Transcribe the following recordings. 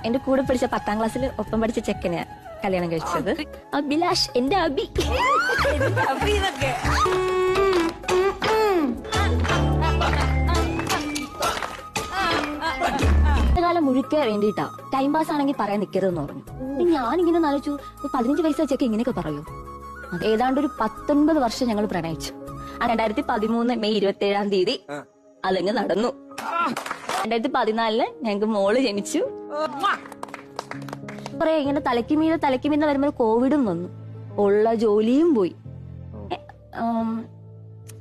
എന്റെ കൂടെ പഠിച്ച 10ാം ക്ലാസ്സിൽ ഒപ്പം പഠിച്ച ചെക്കനെ കല്യാണം കഴിച്ചത്. അഭിലാഷ്, എന്റെ അഭി. കാലം മുഴുക്കെ വേണ്ടിയിട്ടാ ടൈം പാസ് ആണെങ്കിൽ പറയാൻ നിൽക്കരുതെന്ന് പറഞ്ഞു. ഞാനിങ്ങനെ ആലോചിച്ചു, 15 വയസ്സായ ചെക്ക ഇങ്ങനെയൊക്കെ പറയൂ. ഏതാണ്ട് ഒരു 19 വർഷം ഞങ്ങൾ പ്രണയിച്ചു. 2013 മെയ് 27-ാം തീയതി അതങ്ങ് നടന്നു. 2014 ഞങ്ങക്ക് മോള് ജനിച്ചു. കുറെ ഇങ്ങനെ തലയ്ക്ക് മീതെ വരുമ്പോൾ കോവിഡും വന്നു. ഉള്ള ജോലിയും പോയി.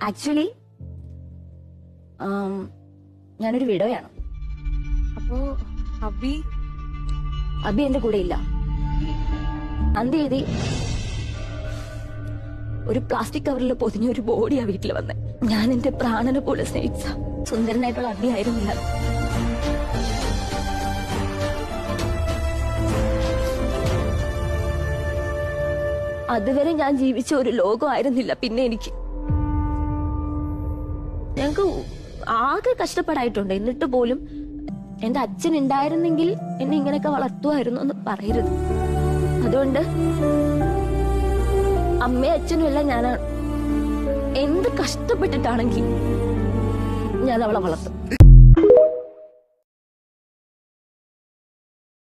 ആക്ച്വലി ഞാനൊരു വിഡോയാണ്. അപ്പോ അബി എന്റെ കൂടെ ഇല്ല. അന്ത്യതി ഒരു പ്ലാസ്റ്റിക് കവറിൽ പൊതിഞ്ഞ ഒരു ബോഡിയാ വീട്ടിൽ വന്നെ. ഞാൻ എന്റെ പ്രാണനെ പോലെ സ്നേഹിച്ച സുന്ദരനായിട്ടുള്ള അബി ആയിരുന്നില്ല. അതുവരെ ഞാൻ ജീവിച്ച ഒരു ലോകമായിരുന്നില്ല പിന്നെ എനിക്ക്. ഞങ്ങക്ക് ആകെ കഷ്ടപ്പെടായിട്ടുണ്ട്. എന്നിട്ട് പോലും എന്റെ അച്ഛൻ ഉണ്ടായിരുന്നെങ്കിൽ എന്നെ ഇങ്ങനെയൊക്കെ വളർത്തുമായിരുന്നു എന്ന് പറയരുത്. അതുകൊണ്ട് അമ്മയും അച്ഛനും എല്ലാം ഞാനാണ്. എന്ത് കഷ്ടപ്പെട്ടിട്ടാണെങ്കിൽ ഞാൻ അവളെ വളർത്തും.